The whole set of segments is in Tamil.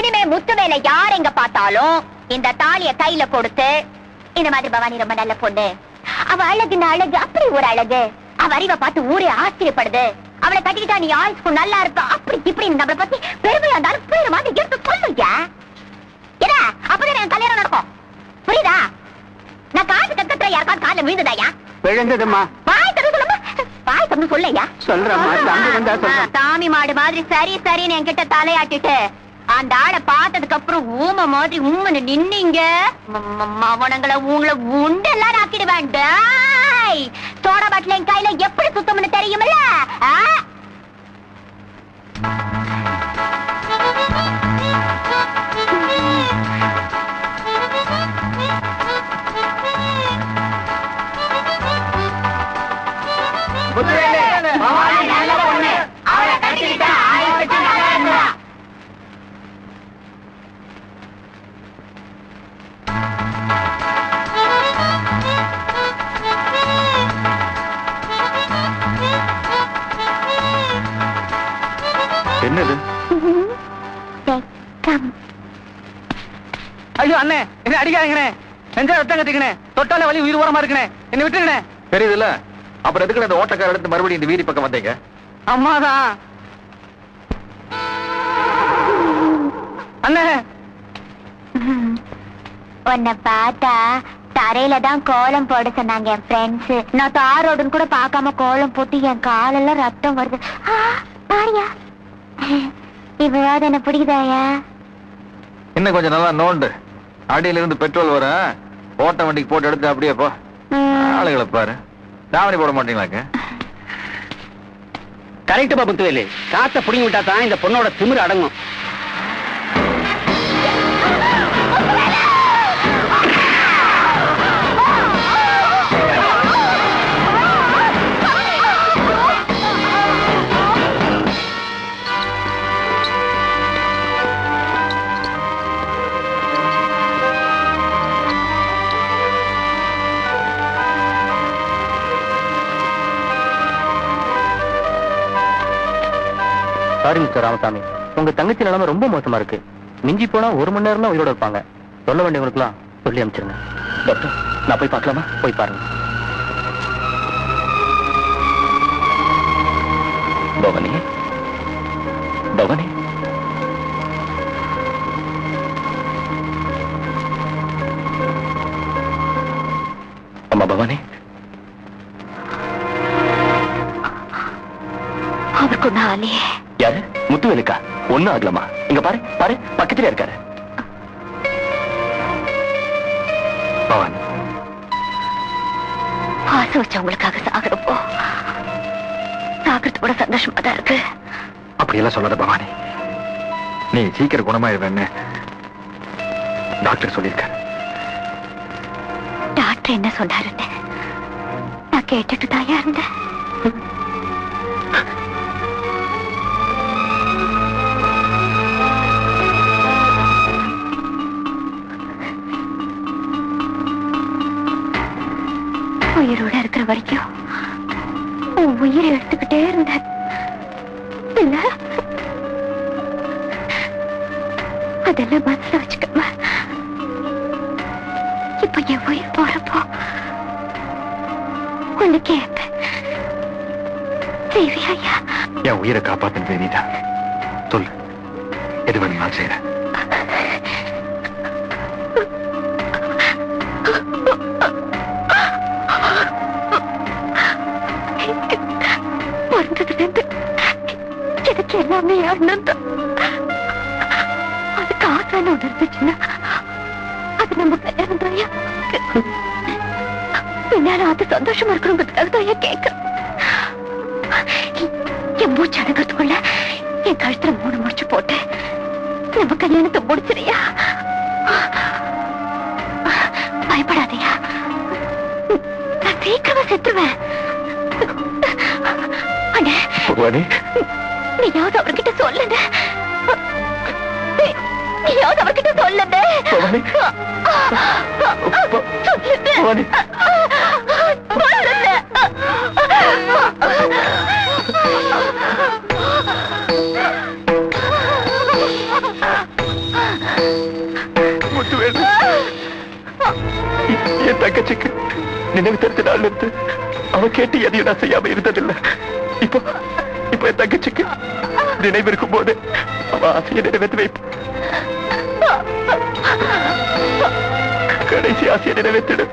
இனிமே முத்துவேல யார் எங்க பார்த்தாலும் இந்த தாலிய கையில கொடுத்து இந்த மாதிரி பவானி ரொம்ப நல்ல பொண்ணு, அவ அழகுன்னு அழகு, அப்படி ஒரு அழகு, அவ அறிவை பார்த்து ஊரே ஆச்சரியப்படுது, அவளை கட்டிக்கிட்டா நீ ஆயுசுக்கு நல்லா இருப்ப, அப்படி இப்படி நம்மளை பத்தி பெருமையா இருந்தாலும் பேரு மாதிரி எடுத்து சொல்லுங்க. ஏன்னா அப்பதான் என் கல்யாணம் நடக்கும். புரியுதா? நான் காசு கத்துற யாருக்காவது கால விழுந்ததாயா? விழுந்ததுமா. பாய் தந்து சொல்லுமா, பாய் தந்து சொல்லையா? சொல்றேன். சாமி மாடு மாதிரி சரி சரின்னு என்கிட்ட தலையாட்டிட்டு அந்த ஆளை பார்த்ததுக்கு அப்புறம் ஊம மாதிரி உம்மன்னு நின்னீங்க, அவனங்களை உங்களை உண்டெல்லாம் ஆக்கிடுவேன். சோடா பாட்டில் என் கையில எப்படி சுத்தம்னு தெரியுமில்ல? என்னது? ஐயோ அண்ணே, என்ன அடிக்காதீங்கண்ணே, நெஞ்சா ரத்தம் கட்டிக்கணே, தொட்டால வலி உயிர் ஓரமா இருக்குண்ணே, என்ன விட்டுருங்கண்ணே. தெரியுதுல்ல, அப்புறம் எதுக்கு அந்த ஓட்டக்கார எடுத்து மறுபடியும் இந்த வீதி பக்கம் வந்தீங்க? அம்மாதான் அண்ணே. உன்னை பார்த்தா தரையில தான் கோலம் போட சொன்னாங்க என் ஃப்ரெண்ட்ஸ். நான் தாரோடுன்னு கூட பார்க்காம கோலம் போட்டு என் காலெல்லாம் ரத்தம் வருது. பாரியா இவ்வளவு என்ன பிடிக்குதாயா? இன்னும் கொஞ்சம் நல்லா நோண்டு, அடியில இருந்து பெட்ரோல் வர ஓட்ட வண்டிக்கு போட்டு எடுத்து அப்படியே போ. ஆளுகளை பாரு, தாவணி போட மாட்டீங்களாக்க? கரெக்டுப்பா முத்துவேலு, காத்த புடிங்கி விட்டா தான் இந்த பொண்ணோட திமிரு அடங்கும். சாரி மிஸ்டர் ராமசாமி, உங்க தங்கச்சி நிலைமை ரொம்ப மோசமா இருக்கு. மிஞ்சி போனா 1 மணி நேரம் தான் உயிரோட இருப்பாங்க. சொல்ல வேண்டியவங்களுக்குலாம் சொல்லி அனுப்பிச்சிருங்க. டாக்டர், நான் போய் பார்க்கலாமா? போய் பாருங்க. பவானி, பவானி, அம்மா பவானி. அவருக்கு நாளே யாரு? முத்துவேலுக்கா? ஒண்ணும் ஆகலாமா? இங்க பாரு பாரு, பக்கத்திலே இருக்காரு. பவானி, ஆசை வச்சவங்களுக்காக சாகிறப்போ சாகிறது கூட சந்தோஷமா தான் இருக்கு. அப்படியெல்லாம் சொல்லாத பவானி, நீ சீக்கிரம் குணமாயிருவேன்னு டாக்டர் சொல்லியிருக்காரு. டாக்டர் என்ன சொன்னாருன்னு நான் கேட்டுட்டு தாயா இருந்தேன். உயிரோட இருக்கிற வரைக்கும் உன் உயிரை எடுத்துக்கிட்டே இருந்த இல்ல, அதெல்லாம் மனசுல வச்சுக்காம இப்ப என் உயிர் போறப்போ ஒண்ணு கேட்பேன். செய்வியா? என் உயிரை காப்பாத்தினது நீதான். சொல்லு, எது வேணும் நான் செய்யறேன். எனக்கு எல்லாமே அண்ணன் தான். அதுக்கு ஆசான ஒன்று இருந்துச்சுன்னா அது நம்ம கல்யாணம் தாயா. பின்னால அது சந்தோஷமா இருக்கணுங்கிறதுக்காக தாயா கேட்க. என் மூச்சு அடங்கிறதுக்குள்ள என் கழுத்துல 3 முடிச்சு போட்டு நம்ம கல்யாணத்தை முடிச்சிருயா. பயப்படாதையா, நான் சீக்கிரமா செத்துருவேன். நீயாவது அவர்கிட்ட சொல்லுங்க, நீயாவது அவர்கிட்ட சொல்லுங்க. சொல்லுங்க. என் தங்கச்சிக்கு நினைவு தெரிஞ்ச நாள்ல இருந்து அவ கேட்டு எதையும் நான் செய்யாம இருந்ததில்லை. இப்போ இப்போ என் தங்கச்சிக்கு நினைவு இருக்கும் போது அவ ஆசையை நிறைவேற்றி வைப்பு. கடைசி ஆசையை நிறைவேற்றிடு.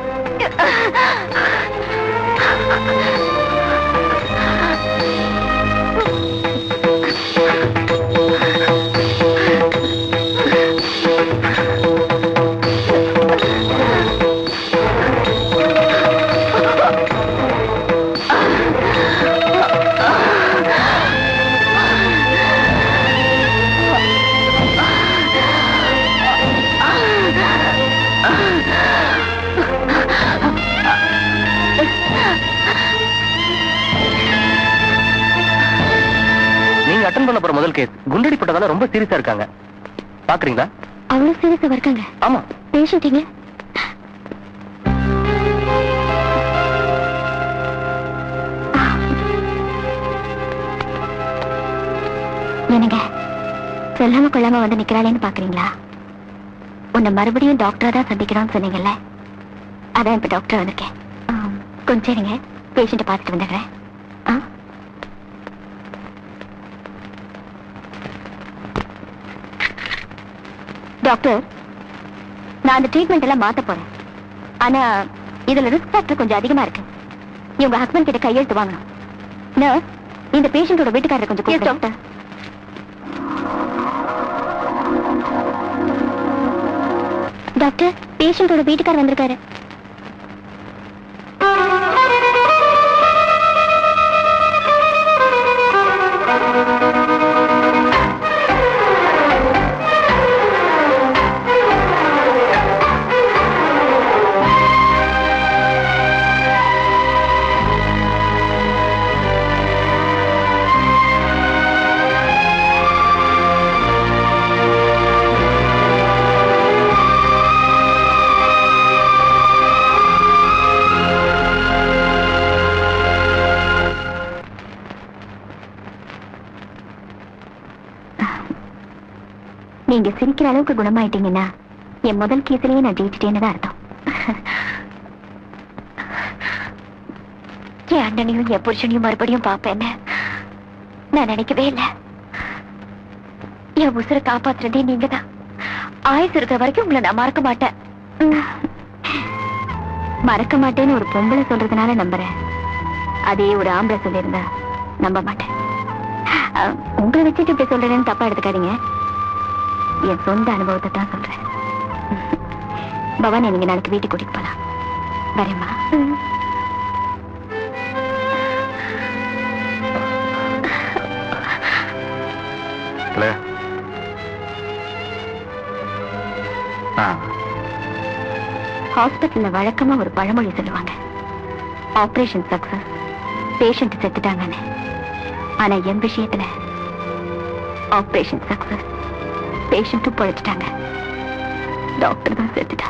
அட்டெண்ட் பண்ண போற முதல் கேஸ் குண்டடி பட்டதால ரொம்ப சீரியஸா இருக்காங்க. பாக்குறீங்களா? அவ்வளவு சீரியஸா இருக்காங்க? ஆமா. பேஷண்ட்ங்க என்னங்க சொல்லாம கொள்ளாம வந்து நிக்கிறாளேன்னு பாக்குறீங்களா? உன்னை மறுபடியும் டாக்டரா தான் சந்திக்கணும்னு சொன்னீங்கல்ல, அதான் இப்ப டாக்டர் வந்திருக்கேன். கொஞ்சம் இருங்க, பேஷண்ட்டை பார்த்துட்டு வந்துடுறேன். டாக்டர், நான் அந்த ட்ரீட்மெண்ட் எல்லாம் மாத்த போறேன். ஆனா இதுல ரிஸ்க் ஃபேக்டர் கொஞ்சம் அதிகமா இருக்கு. இவங்க ஹஸ்பண்ட் கிட்ட கையெழுத்து வாங்கணும். நர்ஸ், இந்த பேஷண்டோட வீட்டுக்காரரை கொஞ்சம் கூப்பிடுங்க. டாக்டர், டாக்டர், பேஷண்டோட வீட்டுக்காரர் வந்திருக்காரு. நீங்க சிரிக்கிற அளவுக்கு குணமாயிட்டீங்கன்னா என் முதல் கேஸ்லயே நான் ஜெயிச்சிட்டேன்னு தான் அர்த்தம். என் அண்ணனையும் என் புருஷனையும் மறுபடியும் பாப்பேன்னு நான் நினைக்கவே இல்லை. என் உசுரை காப்பாத்துறதே நீங்க தான். ஆயுசு இருக்கிற வரைக்கும் உங்களை நான் மறக்க மாட்டேன். மறக்க மாட்டேன்னு ஒரு பொம்பளை சொல்றதுனால நம்புறேன். அதே ஒரு ஆம்பளை சொல்லியிருந்தா நம்ப மாட்டேன். உங்களை வச்சுட்டு இப்படி சொல்றேன்னு தப்பா எடுத்துக்காதீங்க. என் சொந்த அனுபவத்தை தான் சொல்றேன். பவானி, நீங்க நாளைக்கு வீட்டுக்கு கூட்டிட்டு போலாம். வரேம்மா. ஹாஸ்பிட்டல்ல வழக்கமா ஒரு பழமொழி சொல்லுவாங்க, ஆபரேஷன் சக்சஸ், பேஷண்ட் செத்துட்டாங்கன்னு. ஆனா என் விஷயத்துல ஆபரேஷன் சக்சஸ், பேஷண்ட்டும் பழிச்சிட்டாங்க, டாக்டர் தான் செத்துட்டா.